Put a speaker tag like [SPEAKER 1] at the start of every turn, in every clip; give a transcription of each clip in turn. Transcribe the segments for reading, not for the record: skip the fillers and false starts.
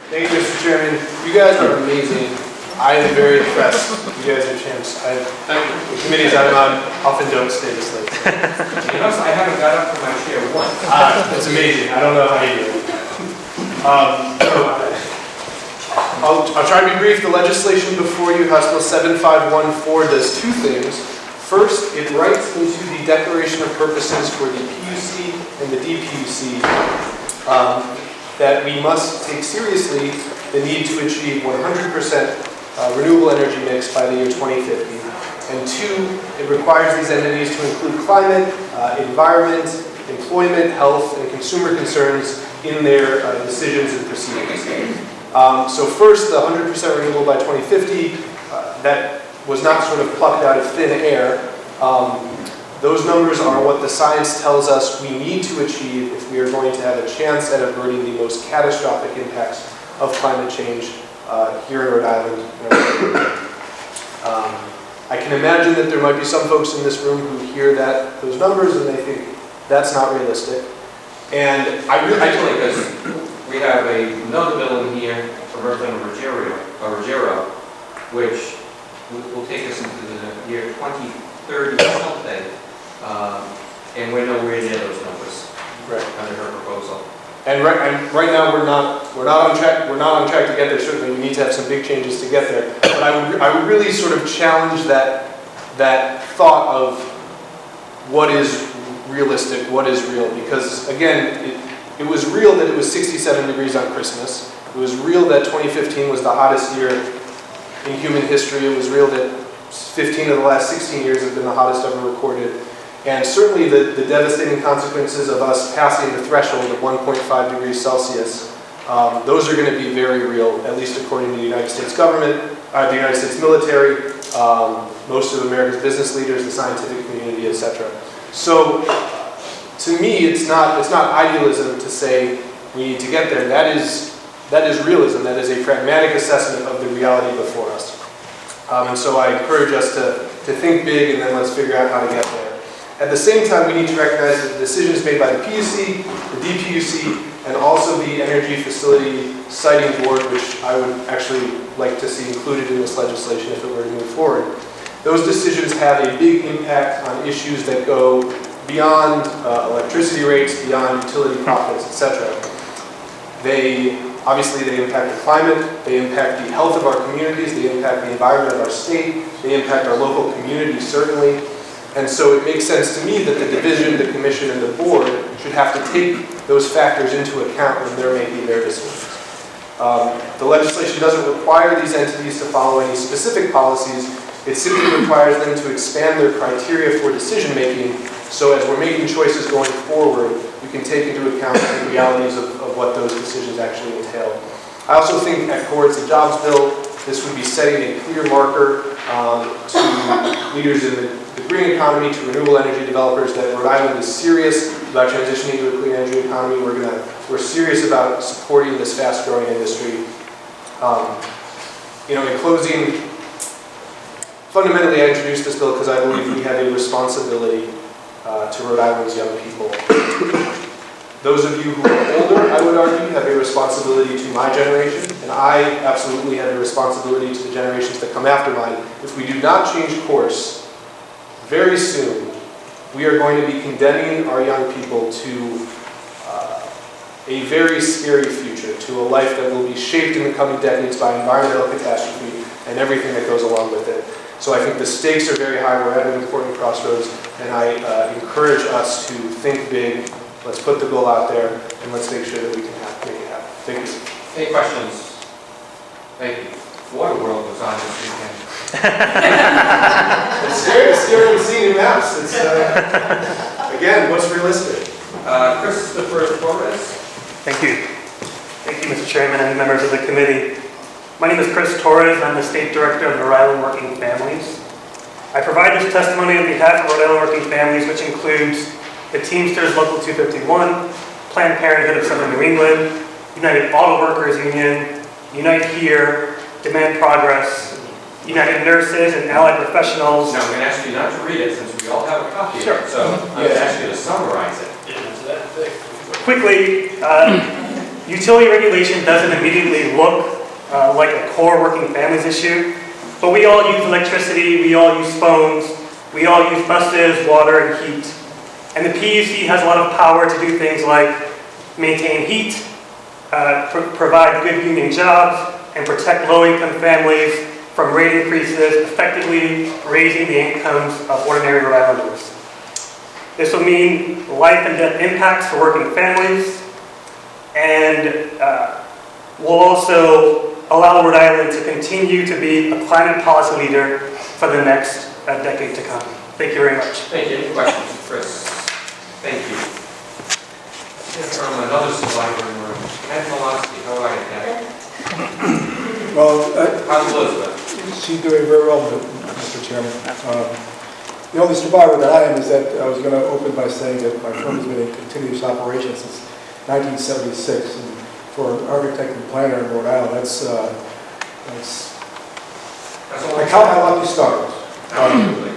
[SPEAKER 1] Thank you, Mr. Chairman. You guys are amazing. I am very impressed. You guys are champs.
[SPEAKER 2] Thank you.
[SPEAKER 1] The committees I'm on often don't stay this late.
[SPEAKER 2] You notice I haven't got up from my chair once.
[SPEAKER 1] It's amazing. I don't know how you do it. I'll try to be brief. The legislation before you, House Bill 7514, does two things. First, it writes into the Declaration of Purposes for the PUC and the DPUC that we must take seriously the need to achieve 100% renewable energy mix by the year 2050. And two, it requires these entities to include climate, environment, employment, health, and consumer concerns in their decisions and proceedings. So first, the 100% renewable by 2050, that was not sort of plucked out of thin air. Those numbers are what the science tells us we need to achieve if we are going to have a chance at averting the most catastrophic impacts of climate change here in Rhode Island. I can imagine that there might be some folks in this room who hear those numbers and they think that's not realistic. And
[SPEAKER 2] Actually, because we have another bill in here from Representative Ruggiero, which will take us into the year 2030 something, and we're nowhere near those numbers under her proposal.
[SPEAKER 1] And right now we're not on track. We're not on track to get there. Certainly, we need to have some big changes to get there. But I would really sort of challenge that thought of what is realistic, what is real, because again, it was real that it was 67 degrees on Christmas. It was real that 2015 was the hottest year in human history. It was real that 15 of the last 16 years have been the hottest ever recorded. And certainly the devastating consequences of us passing the threshold of 1.5 degrees Celsius, those are going to be very real, at least according to the United States government, the United States military, most of America's business leaders, the scientific community, etc. So to me, it's not idealism to say we need to get there. That is realism. That is a pragmatic assessment of the reality before us. And so I encourage us to think big and then let's figure out how to get there. At the same time, we need to recognize that the decisions made by the PUC, the DPUC, and also the Energy Facility Siting Board, which I would actually like to see included in this legislation if it were to move forward, those decisions have a big impact on issues that go beyond electricity rates, beyond utility profits, etc. They impact the climate, they impact the health of our communities, they impact the environment of our state, they impact our local communities certainly. And so it makes sense to me that the division, the commission, and the board should have to take those factors into account when they're making their decisions. The legislation doesn't require these entities to follow any specific policies. It simply requires them to expand their criteria for decision making, so as we're making choices going forward, we can take into account the realities of what those decisions actually entail. I also think at core it's a jobs bill. This would be setting a clear marker to leaders in the green economy, to renewable energy developers, that Rhode Island is serious about transitioning to a clean energy economy. We're serious about supporting this fast-growing industry. In closing, fundamentally I introduced this bill because I believe we have a responsibility to Rhode Island's young people. Those of you who are older, I would argue, have a responsibility to my generation, and I absolutely have a responsibility to the generations that come after mine. If we do not change course, very soon, we are going to be condemning our young people to a very scary future, to a life that will be shaped in the coming decades by environmental catastrophe and everything that goes along with it. So I think the stakes are very high. We're at an important crossroads, and I encourage us to think big. Let's put the goal out there, and let's make sure that we can make it happen. Thank you.
[SPEAKER 2] Any questions? Thank you. Waterworld was on this weekend.
[SPEAKER 1] It's scary to see new maps. It's, again, what's realistic?
[SPEAKER 2] Christopher Torres.
[SPEAKER 3] Thank you. Thank you, Mr. Chairman and members of the committee. My name is Chris Torres, and I'm the State Director of the Rhode Island Working Families. I provide this testimony on behalf of Rhode Island Working Families, which includes the Teamsters Local 251, Planned Parenthood of Southern New England, United Auto Workers Union, Unite Here, Demand Progress, United Nurses and Allied Professionals.
[SPEAKER 2] Now, I'm going to ask you not to read it since we all have a copy
[SPEAKER 3] Sure.
[SPEAKER 2] of it. So I'm going to ask you to summarize it.
[SPEAKER 3] Quickly, utility regulation doesn't immediately look like a core working families issue, but we all use electricity, we all use phones, we all use buses, water, and heat. And the PUC has a lot of power to do things like maintain heat, provide good union jobs, and protect low-income families from rate increases, effectively raising the incomes of ordinary Rhode Islanders. This will mean life and death impacts for working families, and will also allow Rhode Island to continue to be a climate policy leader for the next decade to come. Thank you very much.
[SPEAKER 2] Thank you. Any questions, Chris? Thank you. Yes, from another survivor in the room. Ed Malosky, how are you, Ed?
[SPEAKER 4] Well,
[SPEAKER 2] How's Elizabeth?
[SPEAKER 4] she's doing very well, Mr. Chairman. The only survivor that I am is that I was going to open by saying that my firm has been in continuous operation since 1976. And for an architect and planner in Rhode Island,
[SPEAKER 2] That's all
[SPEAKER 4] I count my lucky stars.
[SPEAKER 2] Absolutely.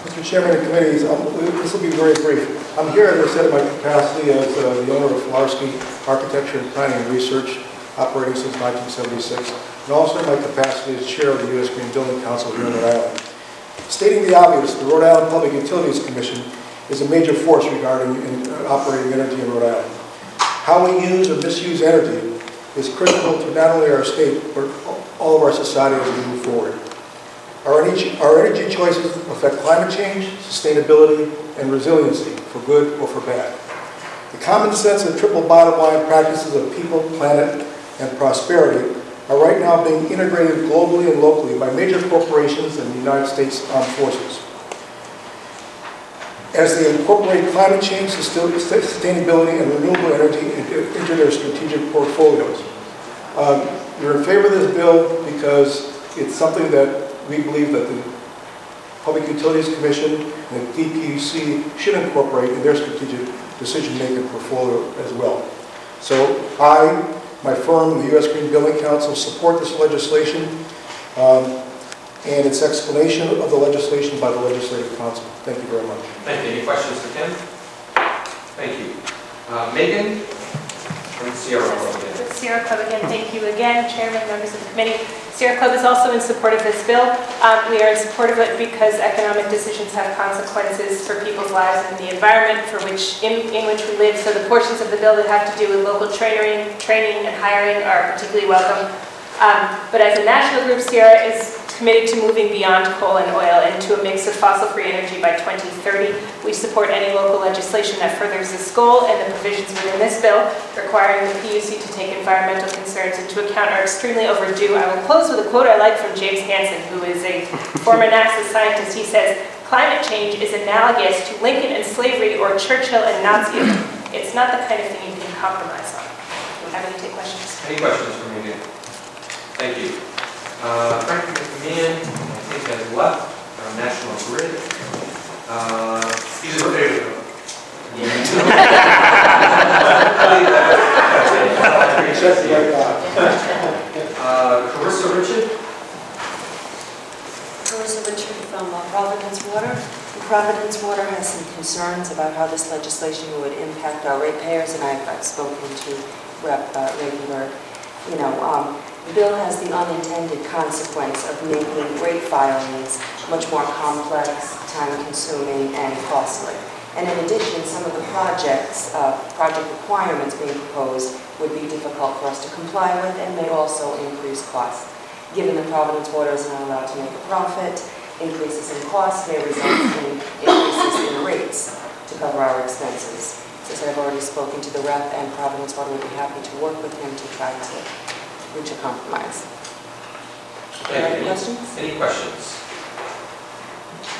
[SPEAKER 4] Mr. Chairman and committees, this will be very brief. I'm here, as I said, in my capacity as the owner of Filarski Architecture and Planning and Research, operating since 1976, and also in my capacity as chair of the U.S. Green Building Council here in Rhode Island. Stating the obvious, the Rhode Island Public Utilities Commission is a major force regarding operating energy in Rhode Island. How we use or misuse energy is critical to not only our state, but all of our society as we move forward. Our energy choices affect climate change, sustainability, and resiliency, for good or for bad. The common sense and triple bottom line practices of people, planet, and prosperity are right now being integrated globally and locally by major corporations and the United States Armed Forces. As they incorporate climate change, sustainability, and renewable energy into their strategic portfolios. We're in favor of this bill because it's something that we believe that the Public Utilities Commission and the DPUC should incorporate in their strategic decision-making portfolio as well. So I, my firm, the U.S. Green Building Council, support this legislation and its explanation of the legislation by the Legislative Council. Thank you very much.
[SPEAKER 2] Thank you. Any questions for Tim? Thank you. Megan from Sierra Club again.
[SPEAKER 5] Sierra Club again, thank you again, Chairman, members of the committee. Sierra Club is also in support of this bill. We are in support of it because economic decisions have consequences for people's lives and the environment in which we live. So the portions of the bill that have to do with local training and hiring are particularly welcome. But as a national group, Sierra is committed to moving beyond coal and oil into a mix of fossil-free energy by 2030. We support any local legislation that furthers this goal, and the provisions within this bill requiring the PUC to take environmental concerns into account are extremely overdue. I will close with a quote I like from James Hansen, who is a former NASA scientist. He says, "Climate change is analogous to Lincoln and slavery or Churchill and Nazism. It's not the kind of thing you can compromise on." I'm happy to take questions.
[SPEAKER 2] Any questions for me? Thank you. Frank McMahon, I think, has left from National Grid.
[SPEAKER 1] He's in favor. Carissa Richard?
[SPEAKER 6] Carissa Richard from Providence Water. Providence Water has some concerns about how this legislation would impact our ratepayers, and I've spoken to Rep. Regenberg. The bill has the unintended consequence of making rate filings much more complex, time-consuming, and costly. And in addition, some of the project requirements being proposed would be difficult for us to comply with and may also increase costs. Given that Providence Water is not allowed to make a profit, increases in costs may result in increases in rates to cover our expenses. Since I've already spoken to the rep, and Providence Water would be happy to work with him to try to reach a compromise. Any questions?
[SPEAKER 2] Any questions?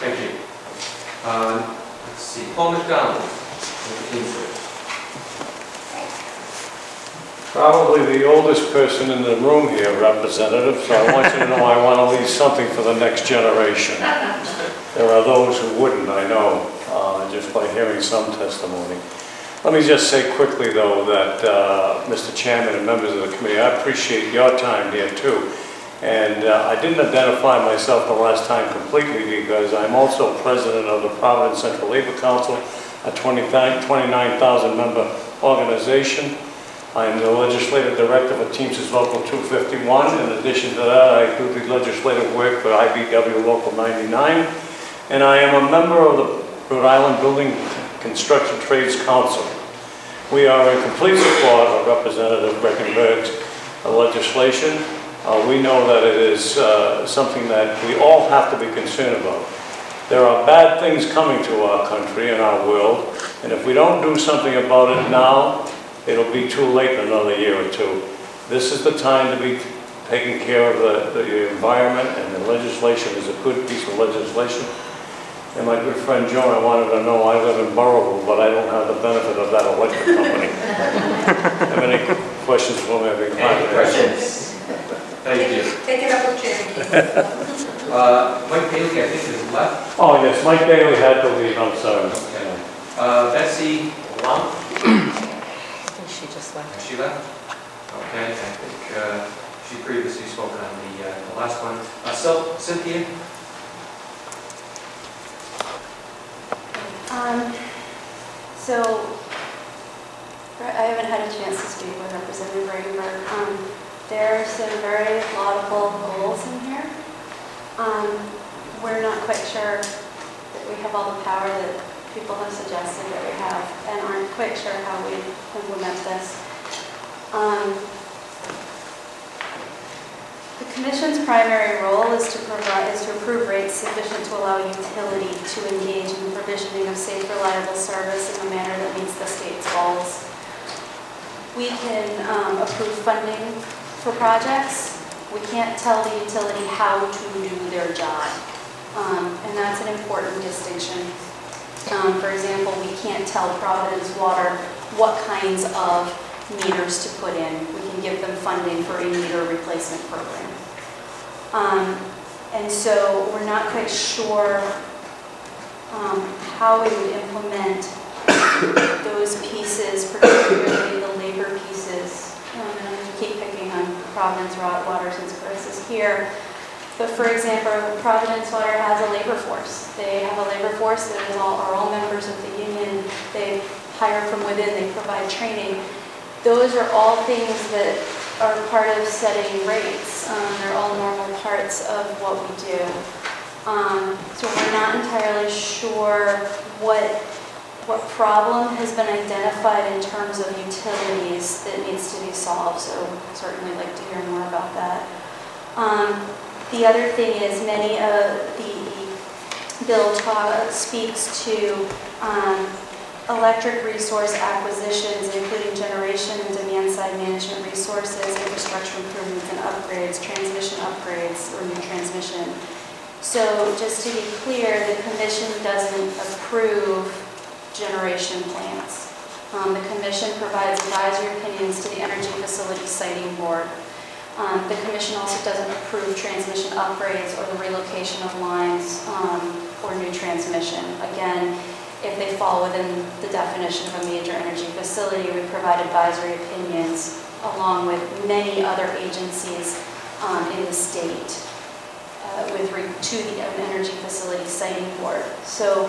[SPEAKER 2] Thank you. Let's see, Paul McDonald, with the Kingsbridge.
[SPEAKER 7] Probably the oldest person in the room here, Representative, so I want you to know I want to leave something for the next generation. There are those who wouldn't, I know, just by hearing some testimony. Let me just say quickly, though, that Mr. Chairman and members of the committee, I appreciate your time here, too. And I didn't identify myself the last time completely because I'm also president of the Providence Central Labor Council, a 29,000 member organization. I am the legislative director for Teamsters Local 251. In addition to that, I do the legislative work for IBW Local 99, and I am a member of the Rhode Island Building Construction Trades Council. We are in complete support of Representative Breckenberg's legislation. We know that it is something that we all have to be concerned about. There are bad things coming to our country and our world, and if we don't do something about it now, it'll be too late in another year or two. This is the time to be taking care of the environment, and the legislation is a good piece of legislation. And my good friend Joan, I wanted to know, I live in Burrowville, but I don't have the benefit of that electric company. Have any questions for me?
[SPEAKER 2] Any questions? Thank you.
[SPEAKER 8] Take it up with Chairman.
[SPEAKER 2] Mike Bailey, I think, is left.
[SPEAKER 7] Oh, yes, Mike Bailey had to leave, I'm sorry.
[SPEAKER 2] Okay. Betsy Long,
[SPEAKER 6] I think she just left.
[SPEAKER 2] has she left? Okay, I think she previously spoken on the last one. Cynthia?
[SPEAKER 9] So, I haven't had a chance to speak with Representative Regenberg. There are some very laudable goals in here. We're not quite sure that we have all the power that people have suggested that we have, and aren't quite sure how we implement this. The Commission's primary role is to approve rates sufficient to allow utility to engage in the provisioning of safe, reliable service in a manner that meets the state's goals. We can approve funding for projects. We can't tell the utility how to do their job, and that's an important distinction. For example, we can't tell Providence Water what kinds of meters to put in. We can give them funding for a meter replacement program. And so we're not quite sure how we would implement those pieces, particularly the labor pieces. And I'm going to keep picking on Providence Water since Chris is here. But for example, Providence Water has a labor force. They have a labor force that are all members of the union. They hire from within, they provide training. Those are all things that are part of setting rates. They're all normal parts of what we do. So we're not entirely sure what problem has been identified in terms of utilities that needs to be solved. So I'd certainly like to hear more about that. The other thing is many of the bill speaks to electric resource acquisitions, including generation and demand-side management resources, infrastructure improvements and upgrades, transmission upgrades, or new transmission. So just to be clear, the Commission doesn't approve generation plants. The Commission provides advisory opinions to the Energy Facility Siting Board. The Commission also doesn't approve transmission upgrades or the relocation of lines or new transmission. Again, if they fall within the definition of a major energy facility, we provide advisory opinions along with many other agencies in the state to the Energy Facility Siting Board. So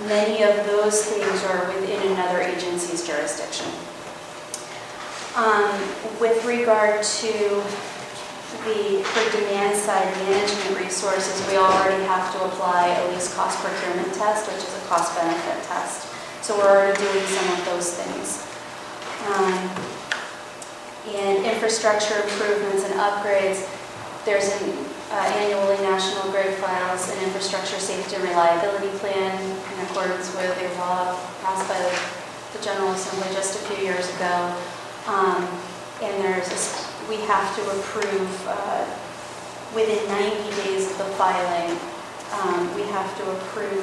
[SPEAKER 9] many of those things are within another agency's jurisdiction. With regard to for demand-side management resources, we already have to apply a least cost procurement test, which is a cost-benefit test. So we're already doing some of those things. And infrastructure improvements and upgrades, there's an annually National Grid files an infrastructure safety and reliability plan in accordance with a law passed by the General Assembly just a few years ago. And we have to approve within 90 days of the filing. We have to approve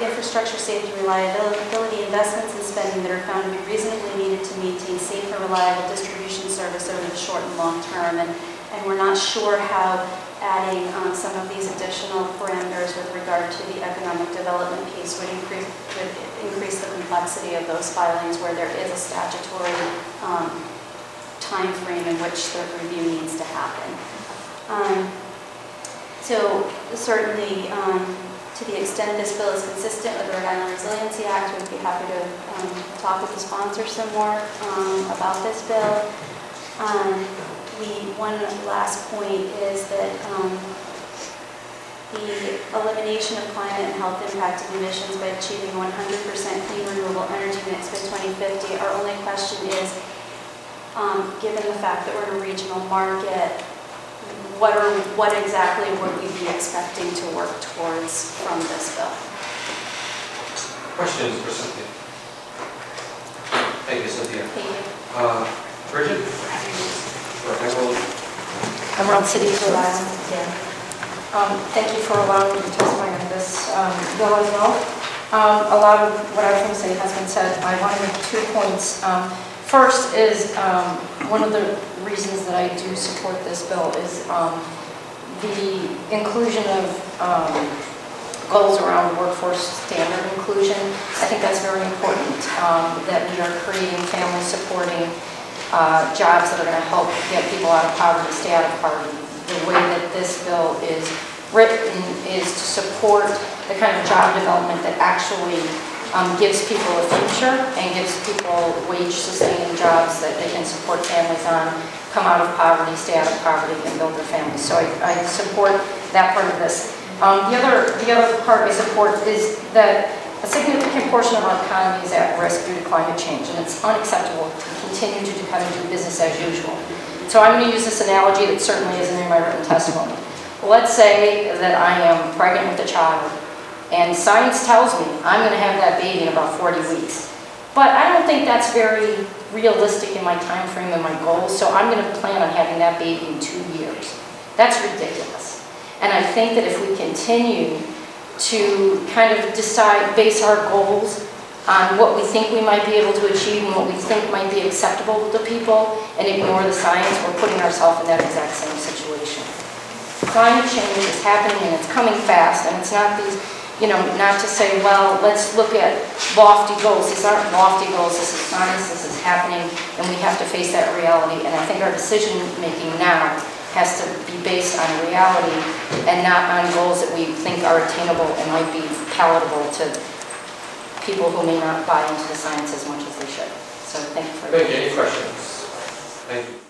[SPEAKER 9] infrastructure safety, reliability investments and spending that are found to be reasonably needed to maintain safe and reliable distribution service over the short and long term. And we're not sure how adding some of these additional parameters with regard to the economic development piece would increase the complexity of those filings where there is a statutory time frame in which the review needs to happen. So certainly To the extent this bill is consistent with the Rhode Island Resiliency Act, we'd be happy to talk with the sponsor some more about this bill. One last point is that the elimination of climate and health impacting emissions by achieving 100% clean renewable energy mix by 2050. Our only question is, given the fact that we're in a regional market, what exactly would we be expecting to work towards from this bill?
[SPEAKER 2] Questions for Cynthia? Thank you, Cynthia.
[SPEAKER 9] Thank you.
[SPEAKER 2] Bridget?
[SPEAKER 10] I'm Ron City, Rhode Island. Thank you for allowing me to testify on this bill as well. A lot of what I was going to say has been said. I want to make 2 points. First is one of the reasons that I do support this bill is the inclusion of goals around workforce standard inclusion. I think that's very important, that we are creating family supporting jobs that are going to help get people out of poverty, stay out of poverty. The way that this bill is written is to support the kind of job development that actually gives people a future and gives people wage-sustaining jobs that they can support families on, come out of poverty, stay out of poverty, and build their families. So I support that part of this. The other part I support is that a significant portion of our economy is at risk due to climate change, and it's unacceptable to continue to kind of do business as usual. So I'm going to use this analogy that certainly isn't in my written testimony. Let's say that I am pregnant with a child, and science tells me I'm going to have that baby in about 40 weeks. But I don't think that's very realistic in my time frame and my goals, so I'm going to plan on having that baby in 2 years. That's ridiculous. And I think that if we continue to kind of base our goals on what we think we might be able to achieve and what we think might be acceptable to people and ignore the science, we're putting ourselves in that exact same situation. Climate change is happening and it's coming fast, and it's not these, not to say, well, let's look at lofty goals. These aren't lofty goals, this is science, this is happening, and we have to face that reality. And I think our decision making now has to be based on reality and not on goals that we think are attainable and might be palatable to people who may not buy into the science as much as they should. So thank you for
[SPEAKER 2] Thank you. Any questions? Thank you.